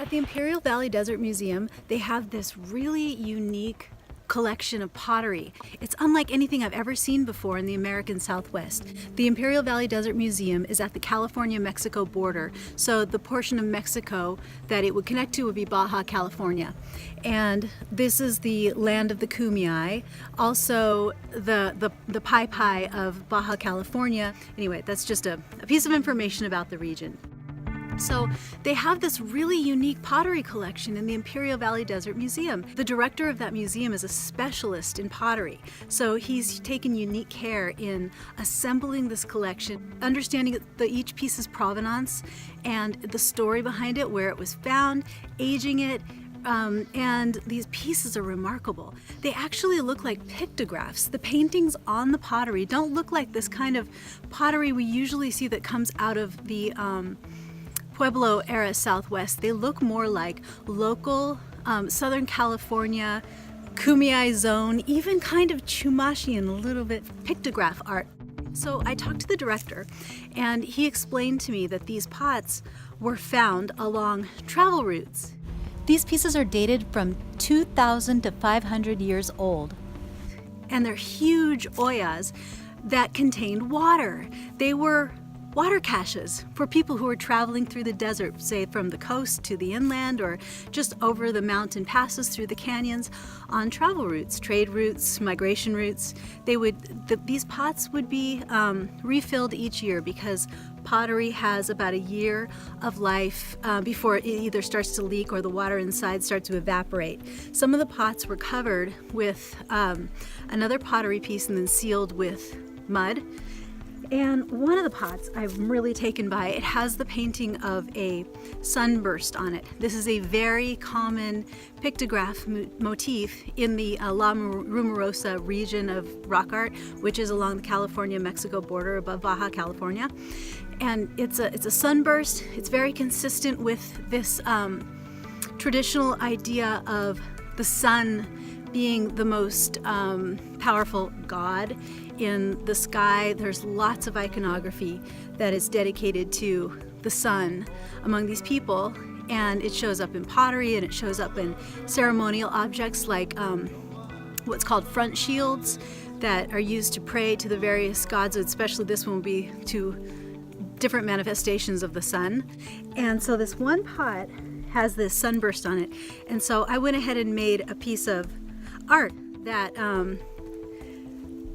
At the Imperial Valley Desert Museum, they have this really unique collection of pottery. It's unlike anything I've ever seen before in the American Southwest. The Imperial Valley Desert Museum is at the California-Mexico border, so the portion of Mexico that it would connect to would be Baja California. And this is the land of the Kumeyaay, also the Pai Pai of Baja California. Anyway, that's just a piece of information about the region. So they have this really unique pottery collection in the Imperial Valley Desert Museum. The director of that museum is a specialist in pottery, so he's taken unique care in assembling this collection, understanding each piece's provenance and the story behind it, where it was found, aging it, and these pieces are remarkable. They actually look like pictographs. The paintings on the pottery don't look like this kind of pottery we usually see that comes out of the Pueblo era Southwest. They look more like local Southern California, Kumeyaay zone, even kind of Chumashian, a little bit pictograph art. So I talked to the director and he explained to me that these pots were found along travel routes. These pieces are dated from 2,000 to 500 years old. And they're huge oyas that contained water. They were water caches for people who are traveling through the desert, say from the coast to the inland or just over the mountain passes through the canyons on travel routes, trade routes, migration routes. These pots would be refilled each year because pottery has about a year of life before it either starts to leak or the water inside starts to evaporate. Some of the pots were covered with another pottery piece and then sealed with mud. And one of the pots I'm really taken by, it has the painting of a sunburst on it. This is a very common pictograph motif in the La Rumorosa region of rock art, which is along the California-Mexico border above Baja California. And it's a sunburst. It's very consistent with this traditional idea of the sun being the most powerful god in the sky. There's lots of iconography that is dedicated to the sun among these people, and it shows up in pottery and it shows up in ceremonial objects like what's called front shields that are used to pray to the various gods, especially this one will be to different manifestations of the sun. And so this one pot has this sunburst on it, and so I went ahead and made a piece of art that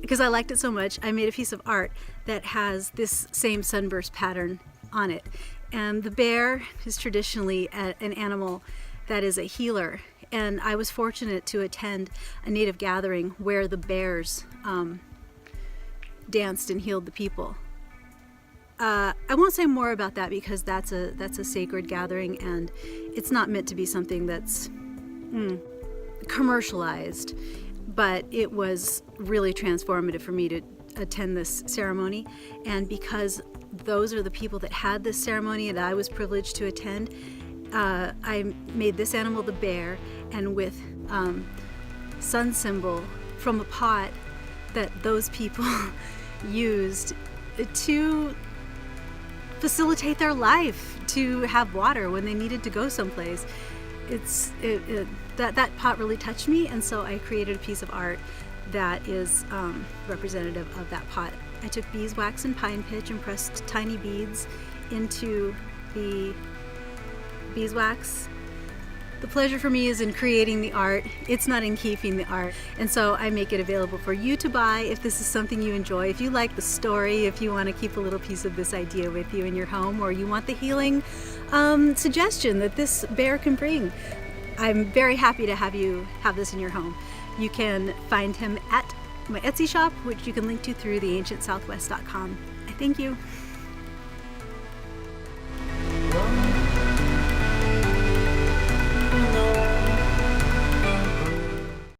because I liked it so much, I made a piece of art that has this same sunburst pattern on it. And the bear is traditionally an animal that is a healer, and I was fortunate to attend a native gathering where the bears danced and healed the people. I won't say more about that because that's a sacred gathering and it's not meant to be something that's commercialized. But it was really transformative for me to attend this ceremony. And because those are the people that had this ceremony and I was privileged to attend, I made this animal, the bear, and with sun symbol from a pot that those people used to facilitate their life, to have water when they needed to go someplace. That pot really touched me, and so I created a piece of art that is representative of that pot. I took beeswax and pine pitch and pressed tiny beads into the beeswax. The pleasure for me is in creating the art. It's not in keeping the art. And so I make it available for you to buy if this is something you enjoy. If you like the story, if you want to keep a little piece of this idea with you in your home, or you want the healing suggestion that this bear can bring, I'm very happy to have you have this in your home. You can find him at my Etsy shop, which you can link to through theancientsouthwest.com. I thank you.